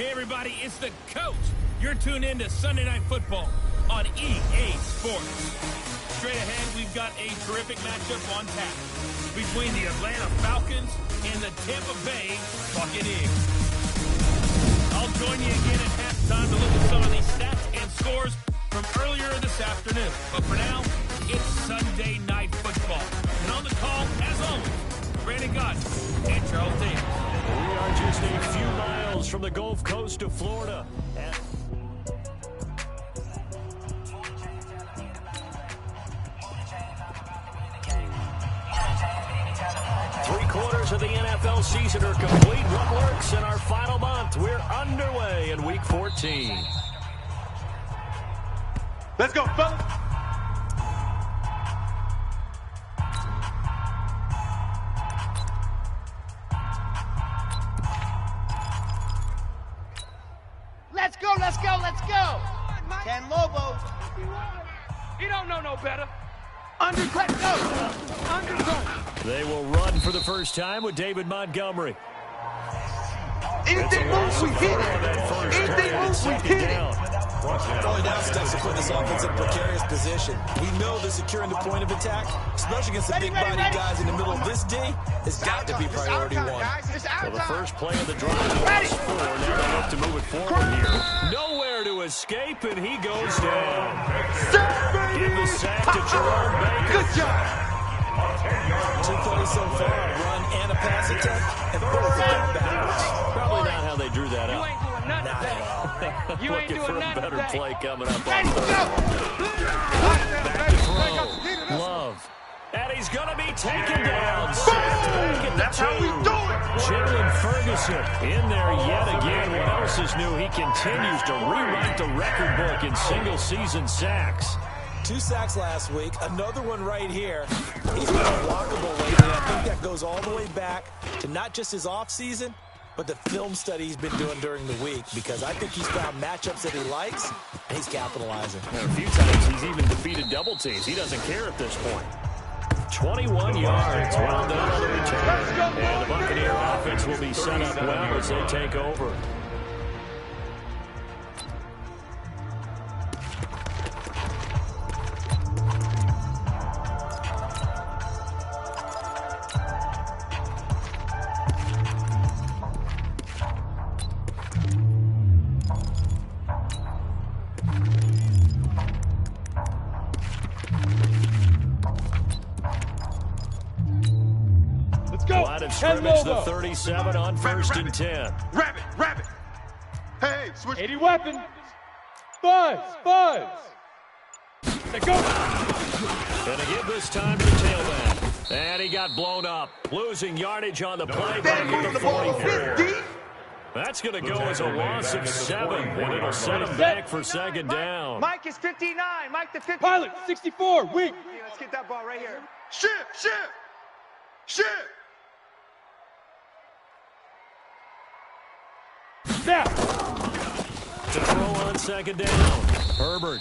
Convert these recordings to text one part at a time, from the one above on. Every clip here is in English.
Hey everybody, it's the coach. You're tuned in to Sunday Night Football on EA Sports. Straight ahead, we've got a terrific matchup on tap between the Atlanta Falcons and the Tampa Bay Buccaneers. I'll join you again at halftime to look at some of these stats and scores from earlier this afternoon. But for now, it's Sunday Night Football. And on the call, as always, Brandon Gott and Charles Davis. We are just a few miles from the Gulf Coast of Florida. Three-quarters of the NFL season are complete. What works in our final month? We're underway in Week 14. Let's go, fellas. Let's go, let's go, let's go. Ken Lobo. He don't know no better. Undercut, go. Undercut. They will run for the first time with David Montgomery. Anything moves, we hit it. Anything moves, we hit it. Going down steps to put this offense in a precarious position. We know they're securing the point of attack, especially against the big-body guys in the middle of this D. It's got to be priority one. So the first play of the drive was 4. Now they look to move it forward here. Nowhere to escape, and he goes down. Give the sack to Jerome Baker. Good job. 2 plays so far, a run and a pass attempt, and both are backwards. Probably not how they drew that You up. ain't doing nothing today. You ain't Looking for doing a nothing better today. play coming up. Let's go. Back to throw. Love. And he's going to be taken down. Sacked back at the That's how we do it. Jalen Ferguson in there yet again. What else is new? He continues to rewrite the record book in single-season sacks. 2 sacks last week, another one right here. He's been unblockable lately. I think that goes all the way back to not just his offseason, but the film study he's been doing during the week, because I think he's found matchups that he likes, and he's capitalizing. And a few times he's even defeated double teams. He doesn't care at this point. 21 yards. Well done on the return. And the Buccaneer offense will be set up well as they take over. Line of scrimmage, the 37 on 1st and 10. Rabbit. Hey, switch. 80 weapon. Buzz. Let's go. Gonna give this time to the tailback. And he got blown up. Losing yardage on the play back at the 44. That's going to go as a loss of 7. And it'll set him back for second down. Mike is 59. Mike the 50. Pilot, 64. Weak. Let's get that ball right here. Ship. Snap. To throw on second down. Herbert.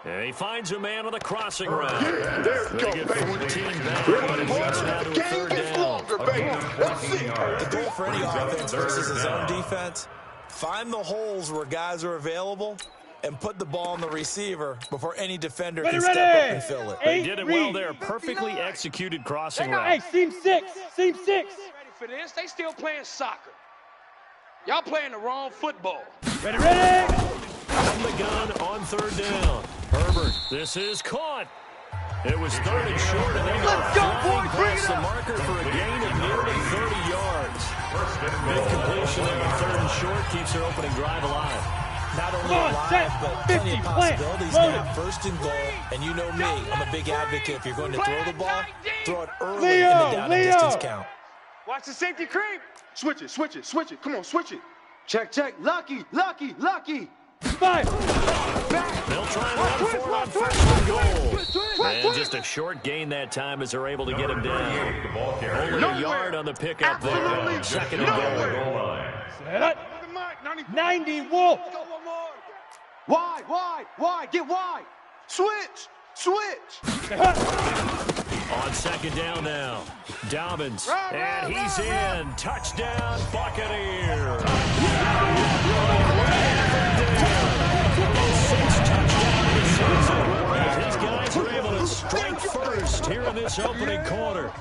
And he finds a man on the crossing route. Yeah, there you go, They get baby. 14 back, but it gets down to a third down. Longer, baby. Let's see. The goal for any offense versus his own defense, find the holes where guys are available and put the ball on the receiver before any defender can step up and fill it. They did it well there. Perfectly executed crossing Hey, route. seam six. Ready for this? They still playing soccer. Y'all playing the wrong football. Ready. From the gun on third down. Herbert, this is caught. It was 3rd and short, and they go flying past the marker for a gain of nearly 30 yards. Big completion there on 3rd and short keeps their opening drive alive. Not only alive, but plenty of possibilities now. 1st and goal, and you know me, I'm a big advocate. If you're going to throw the ball, throw it early in the down and distance count. Watch the safety creep. Switch it. Come on, switch it. Check. Lucky. Five. They'll try and run for it on 1st and goal. And just a short gain that time as they're able to get him down. Only a yard on the pickup there. 2nd and goal. 90 Wolf. Wide. Get wide. Switch. On second down now. Dobbins. And he's in. Touchdown, Buccaneers. 6 touchdowns this season. As his guys are able to strike first here in this opening quarter.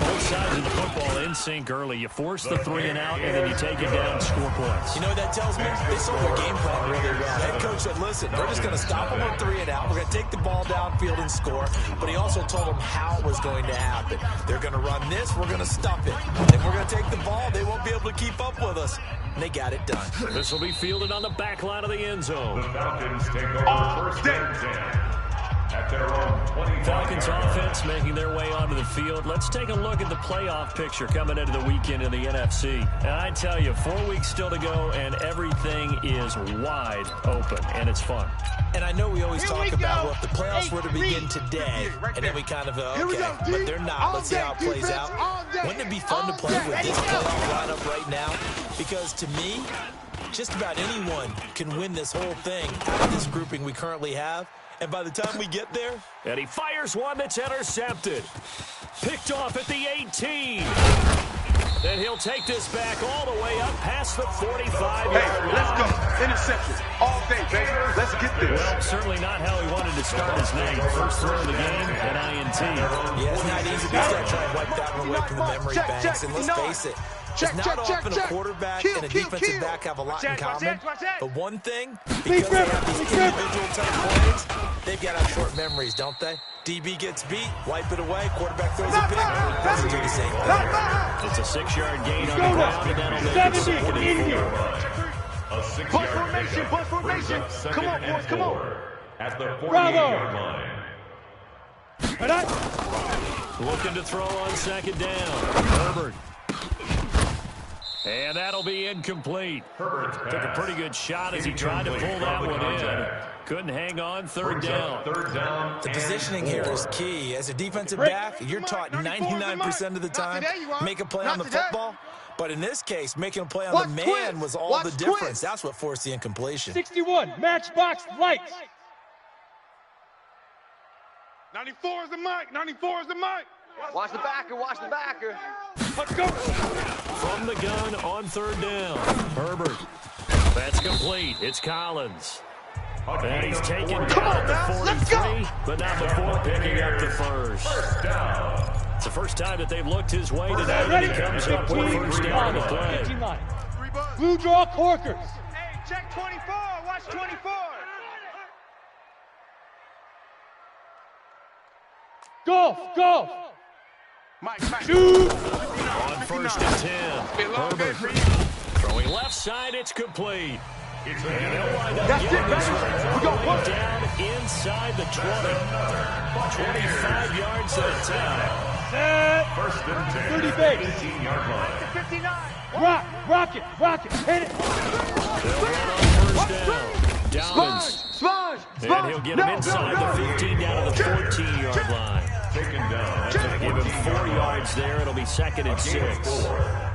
Both sides of the football in sync early. You force the 3 and out, and then you take it down and score points. You know what that tells me? They saw their game plan really well. Head coach said, listen, we're just going to stop them on 3 and out. We're going to take the ball downfield and score. But he also told them how it was going to happen. They're going to run this. We're going to stop it. Then we're going to take the ball. They won't be able to keep up with us. And they got it done. This will be fielded on the back line of the end zone. The Falcons take over first down. At their own 25. Falcons offense making their way onto the field. Let's take a look at the playoff picture coming into the weekend in the NFC. And I tell you, 4 weeks still to go, and everything is wide open, and it's fun. And I know we always talk about what the playoffs were to begin today, and then we kind of go, okay, but they're not. Let's see how it plays out. Wouldn't it be fun to play with this playoff lineup right now? Because to me, just about anyone can win this whole thing out of this grouping we currently have. And by the time we get there... And he fires one that's intercepted. Picked off at the 18. And he'll take this back all the way up past the 45-yard line. Hey, let's go. Interception. All day, baby. Let's get this. Well, certainly not how he wanted to start his night. First throw of the game, an INT. Yeah, it's not easy. He's got to try and wipe that one away from the memory banks. And let's face it, it's not often a quarterback and a defensive back have a lot in common. But one thing, because they have these individual type plays, they've got to have short memories, don't they? DB gets beat, wipe it away, quarterback throws a pick, doesn't do the same thing. It's a 6-yard gain on the ground, and that'll make it second and 4. A 6-yard formation, butt formation. Come on, boys, come on. At the 48-yard line. Looking to throw on second down. Herbert. And that'll be incomplete. Took a pretty good shot as he tried to pull that one in. Couldn't hang on. Third down. The positioning here is key. As a defensive back, you're taught 99% of the time, make a play on the football. But in this case, making a play on the man was all the difference. That's what forced the incompletion. 61, matchbox lights. 94 is the mic. 94 is the mic. Watch the backer, watch the backer. Let's go. From the gun on third down. Herbert. That's complete. It's Collins. And he's taken down the 43, but not before picking up the first. It's the first time that they've looked his way today, and he comes up with first down on the play. Blue draw corkers. Hey, check 24, watch 24. Golf. Mike. Shoot. On first and 10. Herbert throwing left side, it's complete. And he'll wind up getting this one down inside the 20. 25 yards at a time. Set. First and 10. 30 base. 15-yard line. 59. Rock it. Hit it. They'll run on first down. Dobbins. And he'll get him inside the 15 down to the 14-yard line. Taken down. Give him 4 yards there. It'll be second and 6.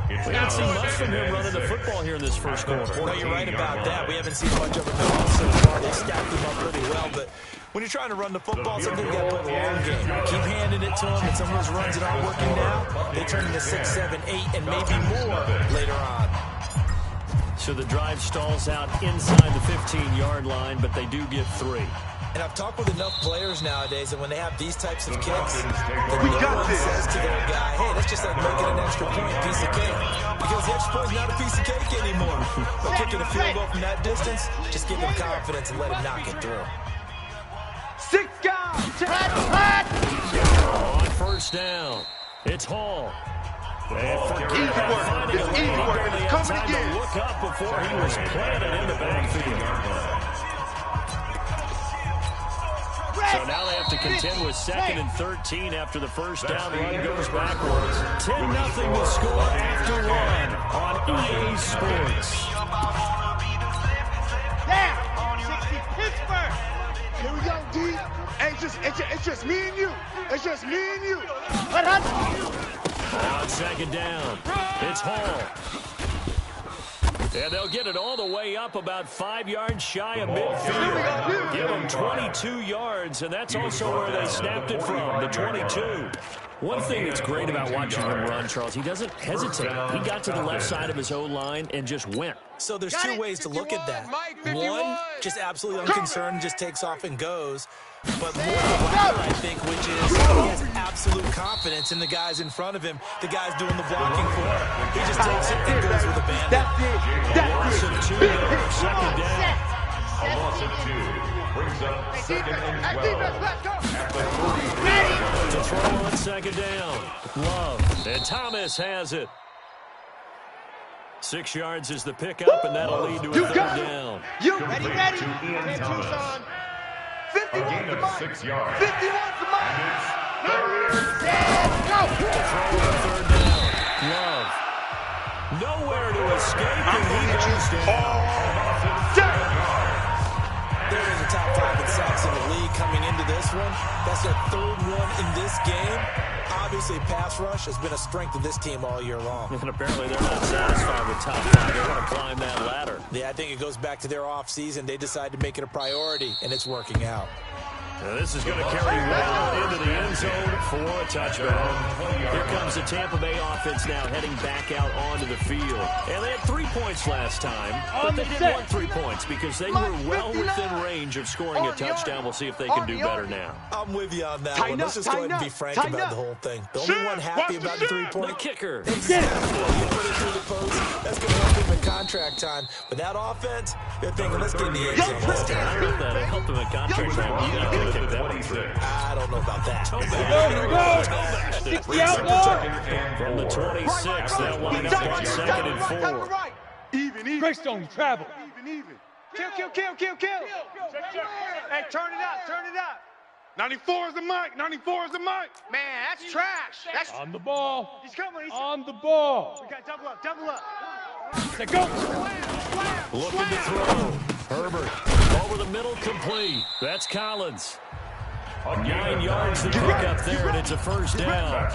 We haven't seen much from him running the football here in this first quarter. No, you're right about that. We haven't seen much of it so far. They stacked him up pretty well, but when you're trying to run the football, sometimes you got to play the long game. Keep handing it to him, and some of those runs that aren't working now, they turn into 6, 7, 8, and maybe more later on. So the drive stalls out inside the 15-yard line, but they do get 3. And I've talked with enough players nowadays that when they have these types of kicks, that We no got one this. says to their guy, hey, that's just like making an extra point, piece of cake. Because the extra point's not a piece of cake anymore. But kicking a field goal from that distance, just give him confidence and let him knock it through. 6 guys. On first down, it's Hall. And Easy work. It's easy work. It's coming time again. to look up before he was planted in the backfield. So now they have to contend with second and 13 after the first down run goes backwards. 10-0 the score after 1 on EA Sports. Down. 60 Pittsburgh. Here we go, D. Hey, it's just me and you. It's just me and you. On second down, it's Hall. And they'll get it all the way up about 5 yards shy of midfield. Give them 22 yards, and that's also where they snapped it from, the 22. One thing that's great about watching him run, Charles, he doesn't hesitate. He got to the left side of his O-line and just went. So there's two ways to look at that. One, just absolutely unconcerned, just takes off and goes. But more the latter, I think, which is he has absolute confidence in the guys in front of him, the guys doing the blocking for him. He just takes it and goes with abandon. That's it. A loss of 2 there, second down. A loss of 2 brings up second and 12 at the 30. To throw on second down. Love. And Thomas has it. 6 yards is the pickup, and that'll lead to a third down. You ready? To Ian Thomas. 51 A gain of 6 yards. 51 to mine. To throw on third down. Love. Nowhere to escape, and he goes down. They're in the top 5 in sacks in the league coming into this one. That's their third one in this game. Obviously, pass rush has been a strength of this team all year long. And apparently they're not satisfied with top 5. They want to climb that ladder. Yeah, I think it goes back to their offseason. They decided to make it a priority, and it's working out. Now this is going to carry well into the end zone for a touchdown. Here comes the Tampa Bay offense now heading back out onto the field. And they had 3 points last time, but they didn't want 3 points because they were well within range of scoring a touchdown. We'll see if they can do better now. I'm with you on that one. Let's just go ahead and be frank about the whole thing. The only one happy about the 3-point. The kicker. Exactly. You put it through the post. That's going to help him in contract time. But that offense, they're thinking, let's get in the end zone this time. I don't know if that'll help him in contract time. I don't know about that. Go. 60 outlaw. From the 26, they'll line up on 2nd and 4. Even. Greystone travel. Even. Kill. Hey, turn it up. 94 is the mic. 94 is the mic. Man, that's trash. That's On the ball. He's coming. On the ball. We got double up. Say go. Looking to throw. Herbert over the middle, complete. That's Collins. 9 yards to pick up there, and it's a first down. I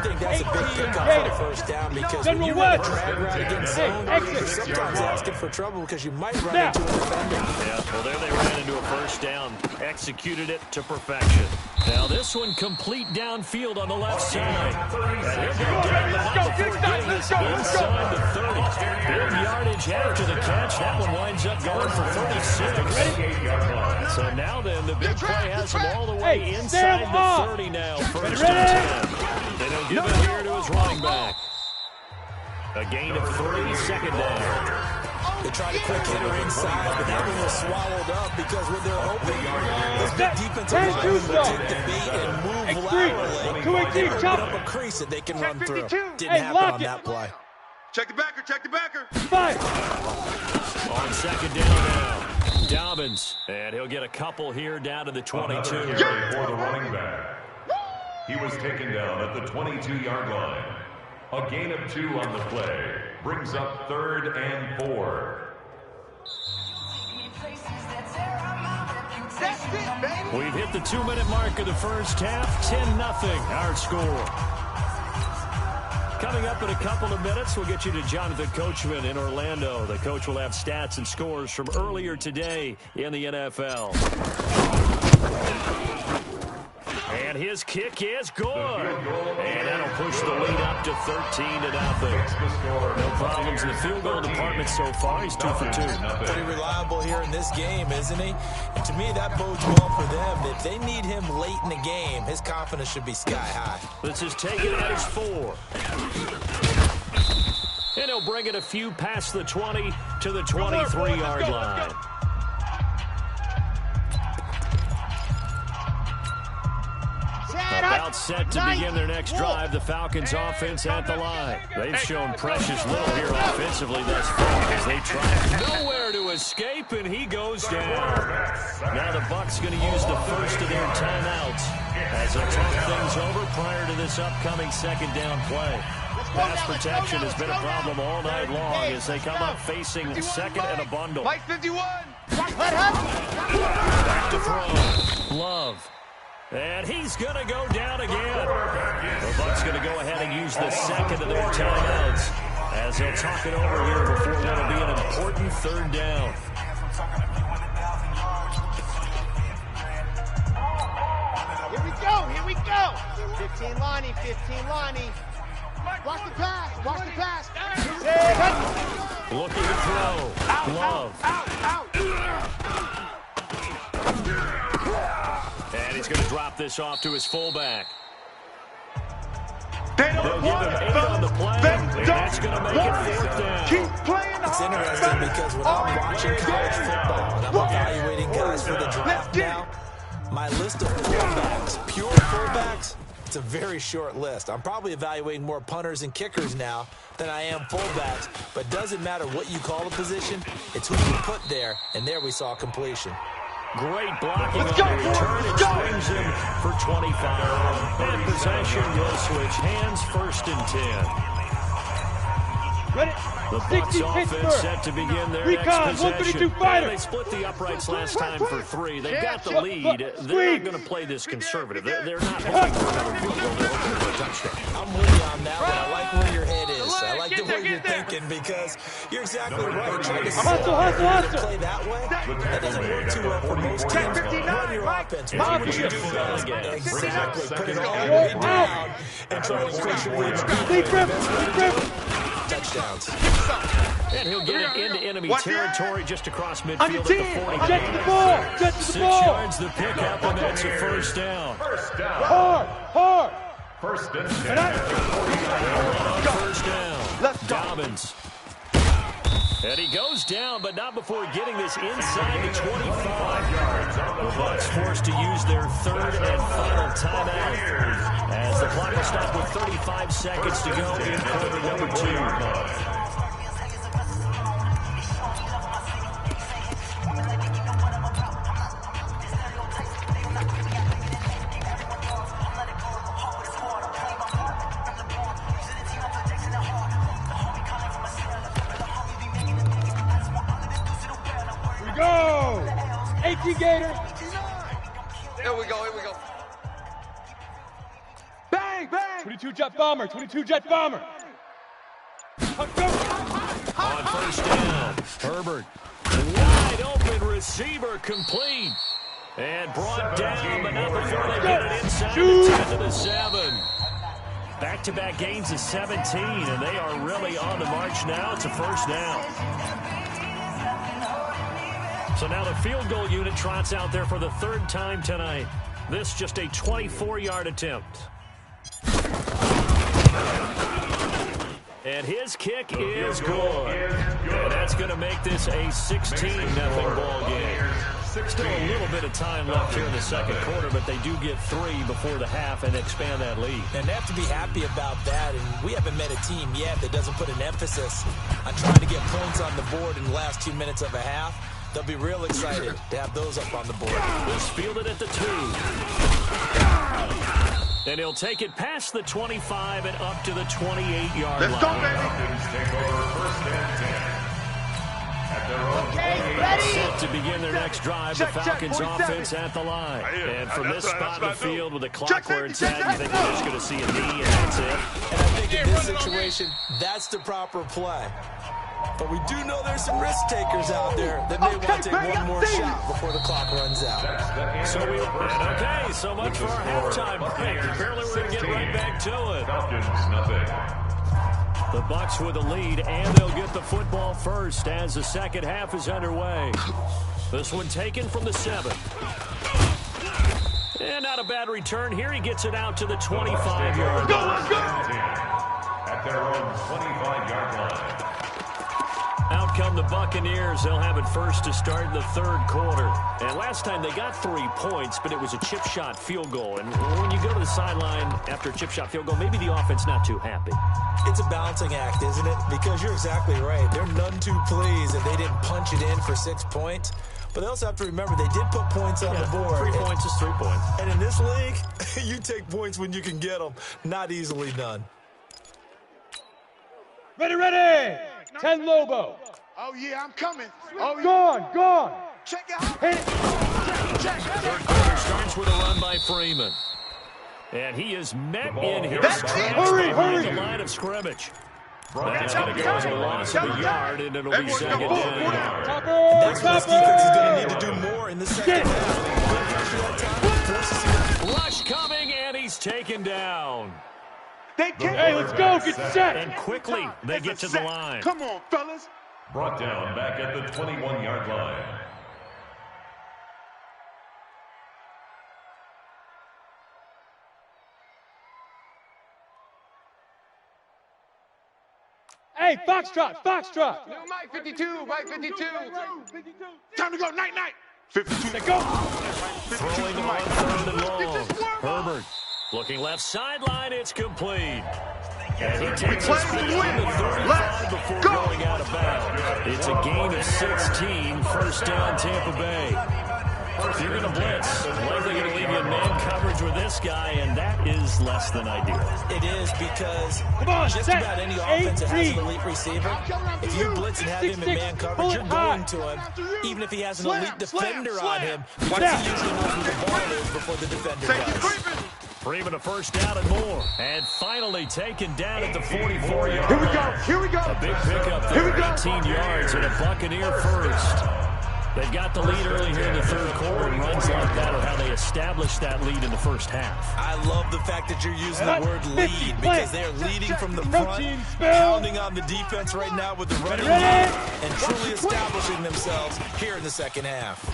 think that's a big pickup for the first down because when you run a drag route against zone, you're sometimes asking for trouble because you might run into a defender. Yeah, well, there they ran into a first down. Executed it to perfection. Now this one complete downfield on the left side. And he'll go down the line before getting this inside the 30. Big yardage after the catch. That one winds up going for 36. So now then, the big play has him all the way inside the 30 now. First and 10. They don't give it here to his running back. A gain of 3, second down. They tried to quick hitter inside, but that one was swallowed up because when they're open, this big defensive line will take the bait and move laterally. They open up a crease that they can run through. Didn't happen on that play. Check the backer. 5. On second down now. Dobbins, and he'll get a couple here down to the 22. For the running back. He was taken down at the 22-yard line. A gain of 2 on the play brings up 3rd and 4. We've hit the 2-minute mark of the first half. 10-0 our score. Coming up in a couple of minutes, we'll get you to Jonathan Coachman in Orlando. The coach will have stats and scores from earlier today in the NFL. And his kick is good. And that'll push the lead up to 13-0. No problems in the field goal department so far. He's 2 for 2. Pretty reliable here in this game, isn't he? And to me, that bodes well for them. If they need him late in the game, his confidence should be sky high. This is taken at his 4. And he'll bring it a few past the 20 to the 23-yard line. About set to begin their next drive, the Falcons offense at the line. They've shown precious little here offensively thus far as they try nowhere to escape, and he goes down. Now the Bucs going to use the first of their timeouts as they talk things over prior to this upcoming second down play. Pass protection has been a problem all night long as they come up facing second and a bundle. Mike 51. Back to throw. Love. And he's going to go down again. The Bucs going to go ahead and use the second of their timeouts as as they'll talk it over here before what will be an important third down. Here we go. 15 Lonnie, 15 Lonnie. Watch the pass, watch the pass. Looking to throw. Love. And he's going to drop this off to his fullback. They'll give him 8 on the play, and that's going to make it 4th down. Keep playing. It's interesting because when I'm watching college football and I'm evaluating guys for the draft now, my list of fullbacks, pure fullbacks, it's a very short list. I'm probably evaluating more punters and kickers now than I am fullbacks, but it doesn't matter what you call the position, it's who you put there, and there we saw completion. Great blocking on the return. It swings him for 25. And possession will switch hands, 1st and 10. Ready? The Bucs 60 offense Pittsburgh. set to begin their Recon, next 132 possession. fighter. They split the uprights last time for 3. They've got the lead. They're not going to play this conservative. They're not hoping for another field goal. They're hoping for a touchdown. I'm with you on that one. I like where your head is. I like the way you're thinking because you're exactly right. Trying to play that way, that doesn't work too well for most teams. Run your offense. What would you do? Exactly. Put it all the way down and try to push your way touchdowns. And he'll get it into enemy territory just across midfield at the 40. Jet to the ball. Jet to the 6 ball. yards the pickup, and that's a 1st down. Hard. 1st and 10. 1st down. Dobbins. And he goes down, but not before getting this inside the 25. The Bucs forced to use their 3rd and final timeout as the clock will stop with 35 seconds to go in quarter number 2. Go. 18 Gators. Here we go. Bang, bang. 22 Jet Bomber. 22 Jet Bomber. On 1st down, Herbert. Wide open receiver complete. And brought down, but not before they get it inside the 10 to the 7. Back-to-back gains of 17, and they are really on the march now. It's a 1st down. So now the field goal unit trots out there for the 3rd time tonight. This just a 24-yard attempt. And his kick is good. And that's going to make this a 16-0 ball game. Still a little bit of time left here in the 2nd quarter, but they do get 3 before the half and expand that lead. And they have to be happy about that, and we haven't met a team yet that doesn't put an emphasis on trying to get points on the board in the last 2 minutes of a half. They'll be real excited to have those up on the board. He's fielded at the 2. And he'll take it past the 25 and up to the 28-yard line. Let's go, baby. Take over 1st and 10. At their own Okay, ready? Set to begin their next drive, Check, the Falcons 47. offense at the line. And from this spot in the field with the clock Check, where it's check, at, you think we're just going to see a knee and that's it? And I think in this situation, that's the proper play. But we do know there's some risk takers out there that may want to take one more shot before the clock runs out. So so much for our halftime break. Apparently we're going to get right back to it. Falcons, nothing. The Bucs with the lead, and they'll get the football first as the 2nd half is underway. This one taken from the 7. And not a bad return here. He gets it out to the 25-yard line. At their own 25-yard line. Out come the Buccaneers. They'll have it first to start the 3rd quarter. And last time they got 3 points, but it was a chip shot field goal. And when you go to the sideline after a chip shot field goal, maybe the offense not too happy. It's a balancing act, isn't it? Because you're exactly right. They're none too pleased that they didn't punch it in for 6 points. But they also have to remember they did put points on the board. 3 points is 3 points. And in this league, you take points when you can get them. Not easily done. Ready. 10 Lobo. Oh, yeah, I'm coming. Oh, Gone. check it out. Hit it. Check. 3rd quarter starts with a run by Freeman. And he is met in his tracks behind the line of scrimmage. That's going to go as a loss of a yard, and it'll be second down. That's what this defense is going to need to do more in the second half. Rush coming, and he's taken down. Hey, let's go. Get set. And quickly, they get to the line. Come on, fellas. Brought down back at the 21-yard line. Hey, Foxtrot, Foxtrot. New Mike 52, Mike 52. Time to go. Night. 52. Let's go. Throwing on third and long. Herbert looking left sideline. It's complete. And he takes his feet to the 35 before going out of bounds. It's a gain of 16. First down, Tampa Bay. If you're going to blitz, likely going to leave you in man coverage with this guy, and that is less than ideal. It is because just set. about any offense that has an 8-3. elite receiver, if you blitz and have him in man coverage, you're going to him, even if he has an elite defender on him, because he usually knows where the ball is before the defender does. Freeman a first down and more. And finally taken down at the 44-yard line. Here we go. A big pickup there, 18 yards and a Buccaneer first. They've got the lead early here in the third quarter, and runs like that are how they established that lead in the first half. I love the fact that you're using the word lead, because they're leading from the front, pounding on the defense right now with the running game, and truly establishing themselves here in the second half.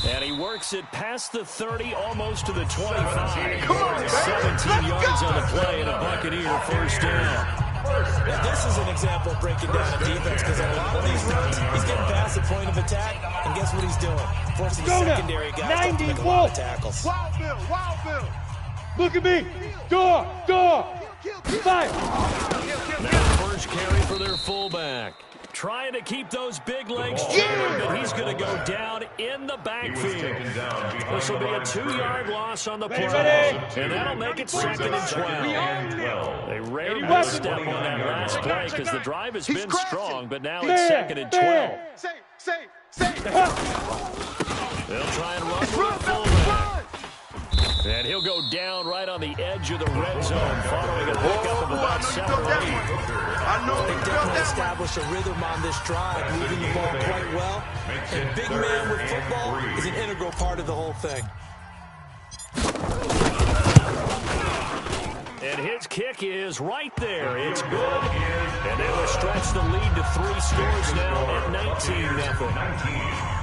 And he works it past the 30, almost to the 25. Come on, 17 yards on the play and a Buccaneer first down. Now, this is an example of breaking down a defense, because a lot of these runs, he's getting past the point of attack, and guess what he's doing? Forcing the secondary guys to make a lot of tackles. Wild Bill. Look at me. Door. Fire. Now first carry for their fullback. Trying to keep those big legs churning, but he's going to go down in the backfield. This will be a 2-yard loss on the play, and that'll make it second and 12. They rarely step on that last play because the drive has been strong, but now it's second and 12. Say. They'll try and run with the fullback. And he'll go down right on the edge of the red zone, following a pickup of about 7 or 8. They definitely established a rhythm on this drive, moving the ball quite well. And big man with football is an integral part of the whole thing. And his kick is right there. It's good. And they will stretch the lead to 3 scores now at 19-0.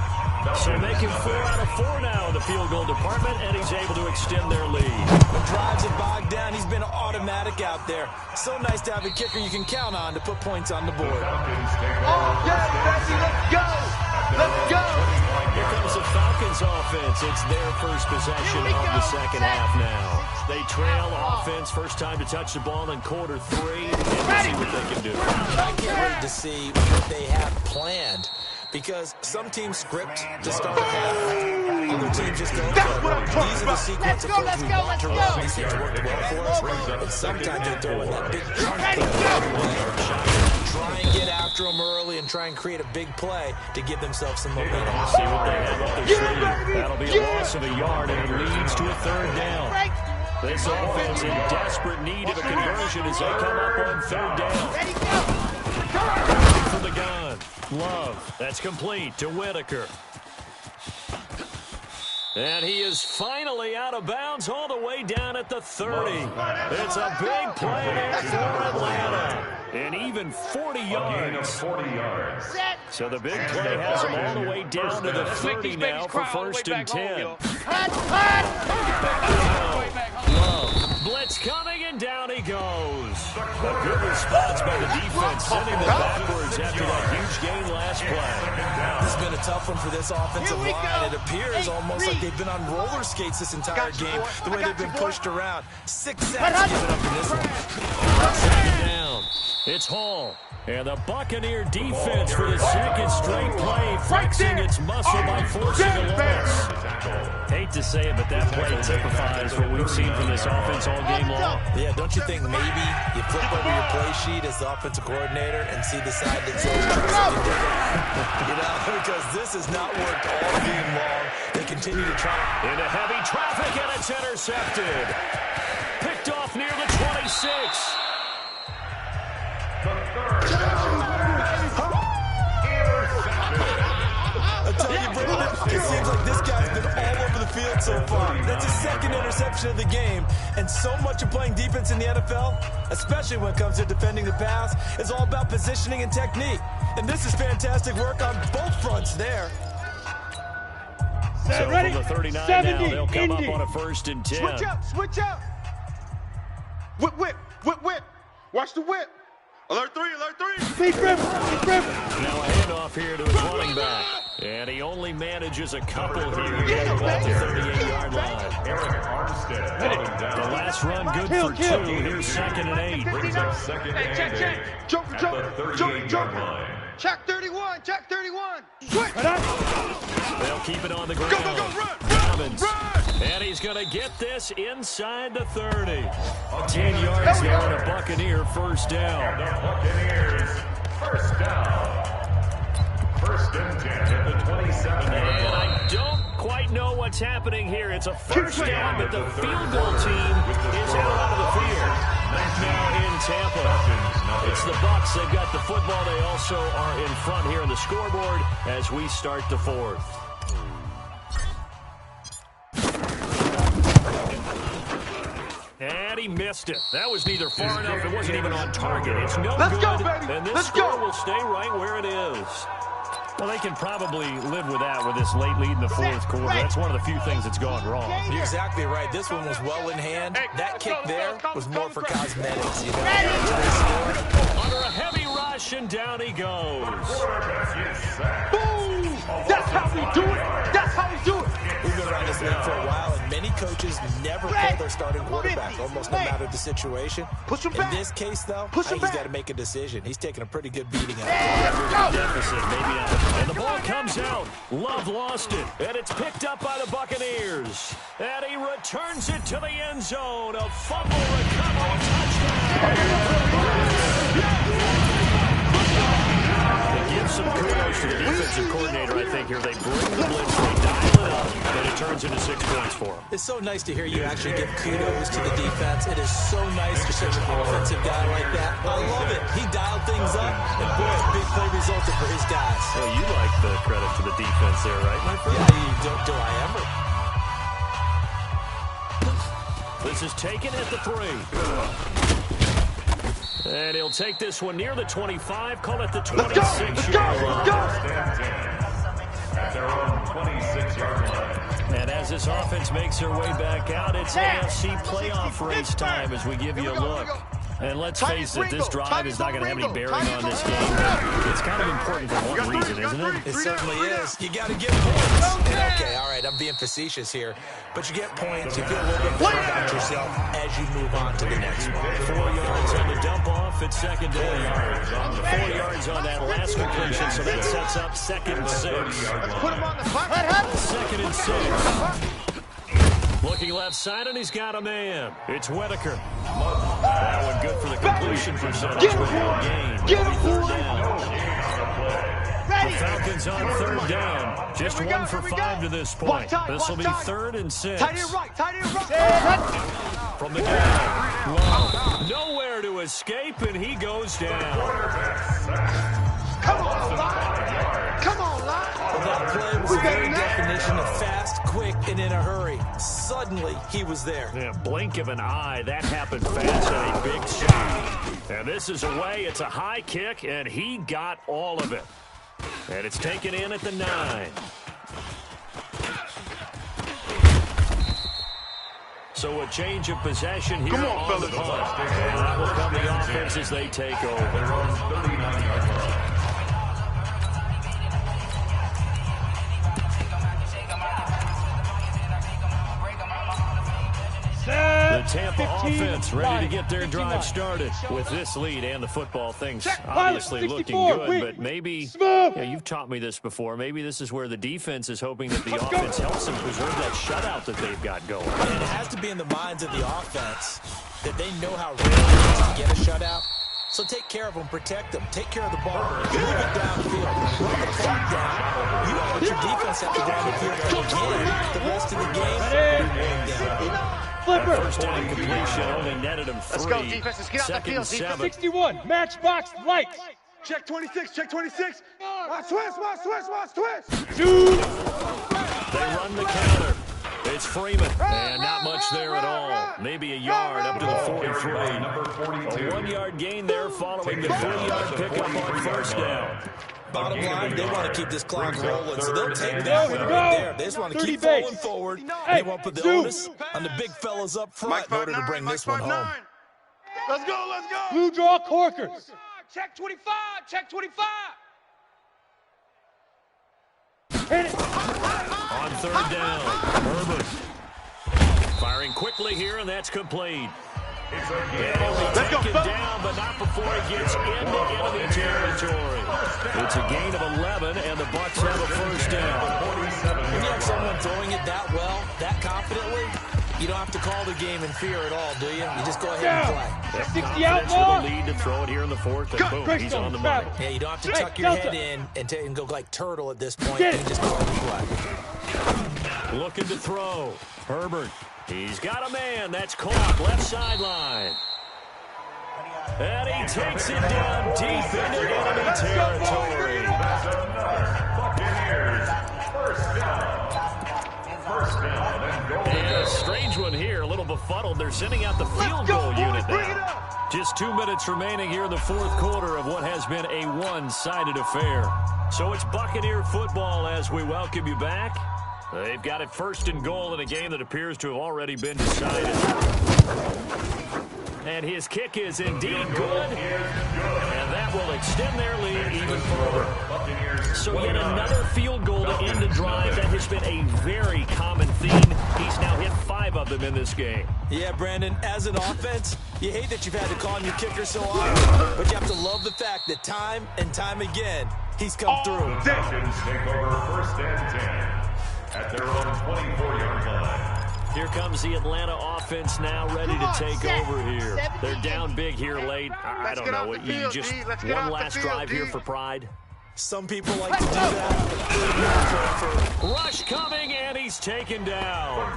So making 4 out of 4 now in the field goal department, and he's able to extend their lead. When drives are bogged down, he's been automatic out there. So nice to have a kicker you can count on to put points on the board. Let's go. Here comes the Falcons offense. It's their first possession of the second half now. They trail offense, first time to touch the ball in quarter 3, and see what they can do. I can't wait to see what they have planned, because some teams script to start a half, other teams just don't. These are the sequence of plays we want to run. These things worked well for us, and sometimes they throw in that big chunk play. Try and get after them early and try and create a big play to give themselves some momentum. See what they have up their sleeve. That'll be a loss of a yard, and it leads to a third down. This offense in desperate need of a conversion as they come up on third down. From the gun. Love. That's complete to Whitaker. And he is finally out of bounds all the way down at the 30. It's a big play there for Atlanta. And even 40 yards. 40 yards. So the big play has him all the way down to the 30 now for first and 10. Love. Blitz coming, and down he goes. A good response by the defense, sending them backwards after that huge gain last play. This has been a tough one for this offensive line. It appears almost like they've been on roller skates this entire game, the way they've been pushed around. 6 sacks given up in this one. Second down. It's Hall. And the Buccaneer defense for the second straight play, flexing its muscle by forcing a loss. Hate to say it, but that play typifies what we've seen from this offense all game long. Yeah, don't you think maybe you flip over your play sheet as the offensive coordinator and see the side that says tricks you know, because this has not worked all game long. They continue to try. Into heavy traffic, and it's intercepted. Picked off near the 26. The third position of the game. And so much of playing defense in the NFL, especially when it comes to defending the pass, is all about positioning and technique. And this is fantastic work on both fronts there. So ready? from the 39 70, now, they'll come Indy. up on a 1st and 10. Switch up, switch up. Whip, whip, whip, whip. Watch the whip. Alert 3, alert 3. Big rip, big rip. Now a handoff here to his running back. And he only manages a couple here to get the ball to the 38-yard line. Eric Armstead coming down. The last run good Kill, for kill. 2. Here's 2nd and 8. Brings up 2nd and 8 Jump, at jump, the jump, 38-yard jump. line. Check 31, check 31. Right up. They'll keep it on the ground. Go, go, go, run, Dobbins. run. And he's going to get this inside the 30. 10 yards there and a Buccaneer 1st down. The Buccaneers, 1st down. 1st and 10 at the 27. And I don't quite know what's happening here. It's a 1st down, but the field goal team is out of the field. Now in Tampa. It's the Bucs. They've got the football. They also are in front here on the scoreboard as we start the 4th. And he missed it. That was neither far enough. It wasn't even on target. It's no Let's good. go, baby. And this Let's score go. will stay right where it is. Well, they can probably live with that with this late lead in the 4th quarter. That's one of the few things that's gone wrong. You're exactly right. This one was well in hand. That kick there was more for cosmetics, you know. Under a heavy rush, and down he goes. Boom. That's how we do it. That's how we do it. We've been around this league for a while, and many coaches never pull their starting quarterback, almost no matter the situation. Push him In back. this case, though, Push him he's back. got to make a decision. He's taking a pretty good beating out there. Deficit, maybe not. And the ball comes out. Love lost it, and it's picked up by the Buccaneers. And he returns it to the end zone. A fumble recovery touchdown. They give some kudos to the defensive coordinator, I think, here. They bring the blitz, they dial it up, and it turns into 6 points for him. It's so nice to hear you actually give kudos to the defense. It is so nice for such an offensive guy like that. I love it. He dialed things up, and boy, a big play resulted for his guys. Well, you like the credit to the defense there, right, my friend? Yeah, you do I ever? This is taken at the 3. And he'll take this one near the 25, call it the 26-yard line. At their own 26-yard line. And as this offense makes their way back out, it's AFC playoff race time as we give you a look. And let's face it, this drive is not going to have any bearing on this game. It's kind of important for one reason, isn't it? It certainly is. You got to get points. Okay, all right, I'm being facetious here. But you get points, you feel a little bit better about yourself as you move on to the next one. 4 yards on the dump off at 2nd down. 4 yards on that last completion, so that sets up 2nd and 6. Put him on the clock. 2nd and 6. Looking left side, and he's got a man. It's Whitaker. That one good for the completion percentage. Get him, Gain. Get him, Third boy. down. The Falcons on 3rd down. Just 1 for 5 to this point. This will be 3rd and 6. Tight end right, tight end right. From the gun. Low. Nowhere to escape, and he goes down. Come on, line. Come on, line. Well, that play was the very definition of fast, quick, and in a hurry. Suddenly, he was there. Yeah, blink of an eye. That happened fast and a big shot. And this is away. It's a high kick, and he got all of it. And it's taken in at the 9. So a change of possession here. Come on, the fellas. punt. And that will come the offense as they take over. The Tampa offense ready to get their drive started. With this lead and the football, things obviously looking good, but maybe, you've taught me this before, maybe this is where the defense is hoping that the offense helps them preserve that shutout that they've got going. And it has to be in the minds of the offense that they know how rare it is to get a shutout. So take care of them, protect them, take care of the ball, move it downfield, run the clock down. You don't want your defense to have to go on the field again. The rest of the game, be worn down. That first down completion only netted him 3. Let's go, defense. Let's get out the field, 7. 61, matchbox lights. Check 26, check 26. Watch twist, watch twist, watch twist. Two. They run the counter. It's Freeman, and not much there at all. Maybe a yard up to the 43. A 1-yard gain there following the 3-yard pickup on first down. Bottom line, they want to keep this clock rolling, so they'll take that one right there. They just want to keep falling forward. They want to put the onus on the big fellas up front in order to bring this one home. Let's go, let's go. Blue draw corkers. Check 25, check 25. Hit it. On third down, Herbert. Firing quickly here, and that's complete. Let's go, down, but not before he gets into enemy territory. It's a gain of 11, and the Bucs have a first down. When you have someone throwing it that well, that confidently, you don't have to call the game in fear at all, do you? You just go ahead and play. 60 outlaw. With a lead to throw it here in the fourth, and boom, he's on the money. Yeah, you don't have to tuck your head in and go like turtle at this point. You just go ahead and play. Looking to throw. Herbert. He's got a man. That's caught. Left sideline. And he takes it down deep into enemy territory. And a strange one here. A little befuddled. They're sending out the field goal unit now. Just 2 minutes remaining here in the fourth quarter of what has been a one-sided affair. So it's Buccaneer football as we welcome you back. They've got it first and goal in a game that appears to have already been decided. And his kick is indeed good. And that will extend their lead even further. So yet another field goal to end the drive. That has been a very common theme. He's now hit 5 of them in this game. Yeah, Brandon, as an offense, you hate that you've had to call on your kicker so often, but you have to love the fact that time and time again, he's come through. Falcons take over first and 10. At their own 24-yard line. Here comes the Atlanta offense now ready to take over here. They're down big here late. I don't know. You just one last drive here for pride. Some people like to do that. Rush coming, and he's taken down.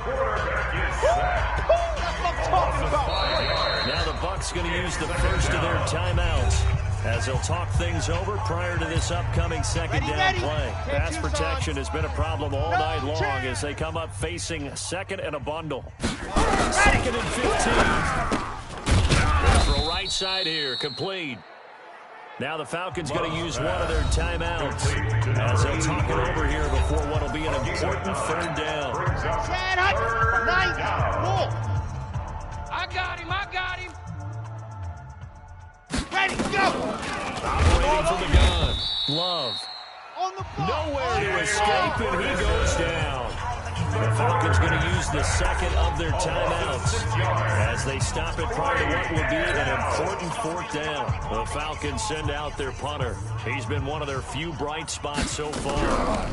Now the Bucs going to use the first of their timeouts as they'll talk things over prior to this upcoming second down play. Pass protection has been a problem all night long as they come up facing second and a bundle. Second and 15. Throw right side here, complete. Now the Falcons going to use one of their timeouts as they'll talk it over here before what will be an important third down. I got him, I got him. Ready, go! Operating from the gun. Love. Nowhere to escape, and he goes down. The Falcons going to use the second of their timeouts as they stop it prior to what will be an important fourth down. The Falcons send out their punter. He's been one of their few bright spots so far.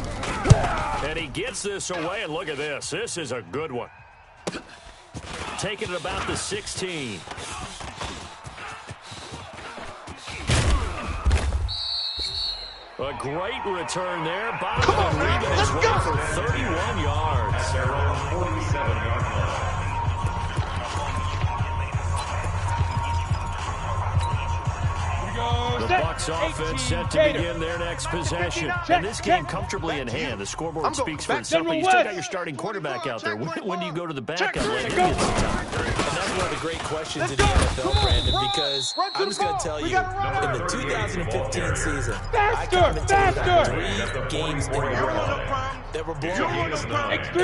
And he gets this away, and look at this. This is a good one. Taking it about the 16. A great return there. Bottom and Regan is way for 31 yards. Their own 47-yard line. The Bucs offense set to begin their next possession. And this game comfortably in hand. The scoreboard speaks for itself, but you still got your starting quarterback out there. When do you go to the backup? And that's one of the great questions in the NFL, Brandon, because I'm just going to tell you, in the 2015 season, I commentated on 3 games in a row that were blown. And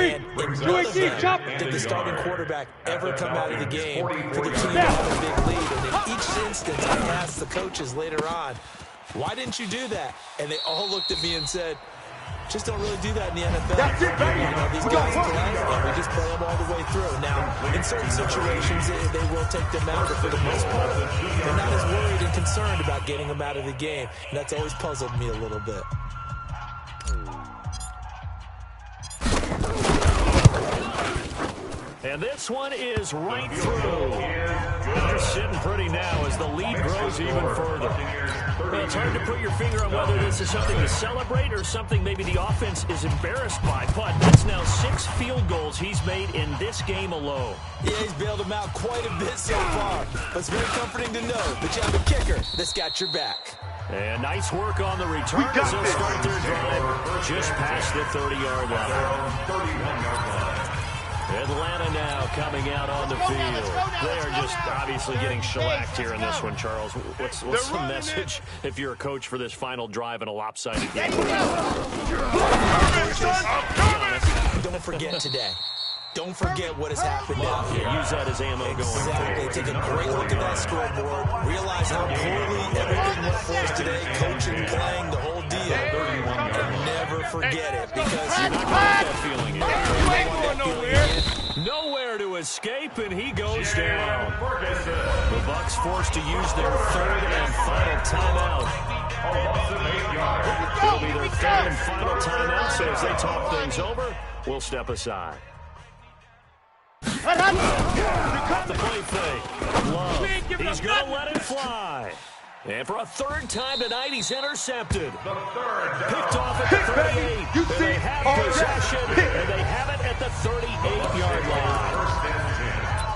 in none of them did the starting quarterback ever come out of the game for the team to have a big lead. And in each instance, I asked the coaches later on, why didn't you do that? And they all looked at me and said, just don't really do that in the NFL. That's it, baby. You know, these guys play, and we just play them all the way through. Now, in certain situations, they will take them out, but for the most part, they're not as worried and concerned about getting them out of the game. And that's always puzzled me a little bit. And this one is right through. They're sitting pretty now as the lead grows even further. Well, it's hard to put your finger on whether this is something to celebrate or something maybe the offense is embarrassed by. But that's now 6 field goals he's made in this game alone. Yeah, he's bailed them out quite a bit so far. But it's very comforting to know that you have a kicker that's got your back. And nice work on the return as they'll start their drive just past the 30-yard line. Atlanta now coming out on the field. They are just obviously getting shellacked here in this one, Charles. What's the message if you're a coach for this final drive in a lopsided game? Don't forget today. Don't forget what has happened down here. Use that as ammo going forward. Take a great look at that scoreboard. Realize how poorly everything went for us today. Coaching, playing, the whole deal. And never forget it, because you're not going to get that feeling here. You ain't going nowhere. Nowhere to escape, and he goes down. The Bucs forced to use their third and final timeout. It'll be their third and final timeout, so as they talk things over, we'll step aside. The play fake. Love. He's going to let it fly. And for a third time tonight, he's intercepted. Picked off at the 38. And they have possession, and they have it at the 38-yard line.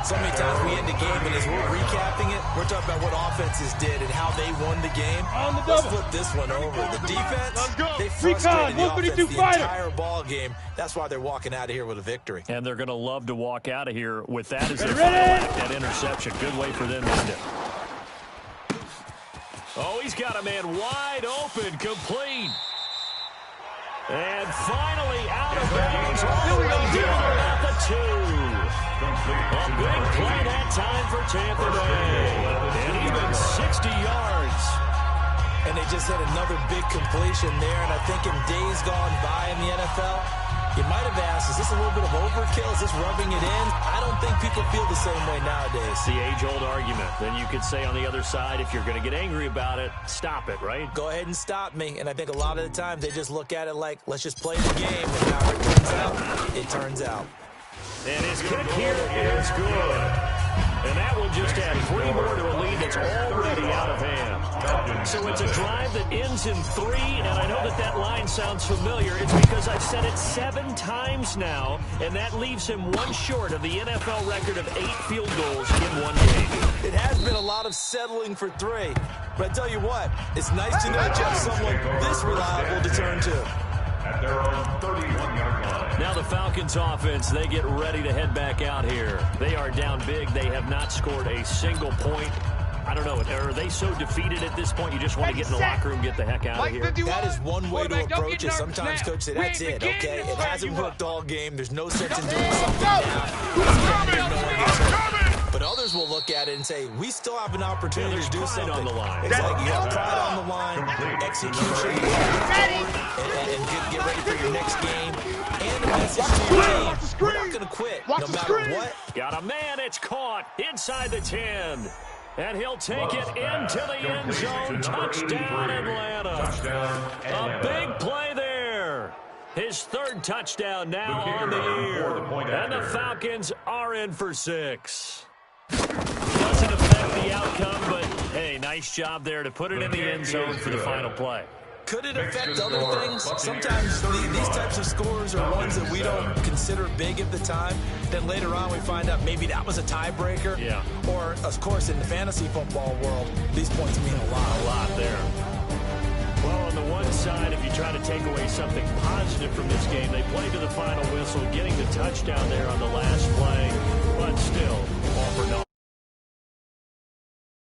So many times we end the game, and as we're recapping it, we're talking about what offenses did and how they won the game. Let's flip this one over. The defense, they frustrated the offense the entire ball game. That's why they're walking out of here with a victory. And they're going to love to walk out of here with that as their final act, that interception. Good way for them to end it. Oh, he's got a man wide open, complete. And finally out of bounds all the way down at the 2. A big play that time for Tampa Bay. And even 60 yards. And they just had another big completion there. And I think in days gone by in the NFL, you might have asked, is this a little bit of overkill? Is this rubbing it in? I don't think people feel the same way nowadays. The age-old argument. Then you could say on the other side, if you're going to get angry about it, stop it, right? Go ahead and stop me. And I think a lot of the times they just look at it like, let's just play the game. And how it turns out, it turns out. And his kick here is good. And that will just add 3 more to a lead that's already out of hand. So it's a drive that ends in 3, and I know that line sounds familiar. It's because I've said it 7 times now, and that leaves him 1 short of the NFL record of 8 field goals in 1 game. It has been a lot of settling for 3. But I tell you what, it's nice to know that you have someone this reliable to turn to. At their own 31-yard line. Now the Falcons offense, they get ready to head back out here. They are down big. They have not scored a single point. I don't know. Are they so defeated at this point you just want to get in the locker room, get the heck out of here? That is one way to approach it. Sometimes coaches say, that's it, okay? It hasn't worked all game. There's no sense in doing something now. But others will look at it and say, we still have an opportunity to do something. On the line. It's like you have pride on the line, execution, and get ready for your next game. And a message to your team, we're not going to quit no matter what. Got a man, it's caught inside the 10. And he'll take it into the end zone. Touchdown, Atlanta. A big play there. His 3rd touchdown now on the year. And the Falcons are in for 6. Doesn't affect the outcome, but, hey, nice job there to put it in the end zone for the final play. Could it affect other things? Sometimes these types of scores are ones that we don't consider big at the time. Then later on we find out maybe that was a tiebreaker. Yeah. Or, of course, in the fantasy football world, these points mean a lot. A lot there. Well, on the one side, if you try to take away something positive from this game, they played to the final whistle, getting the touchdown there on the last play. But still,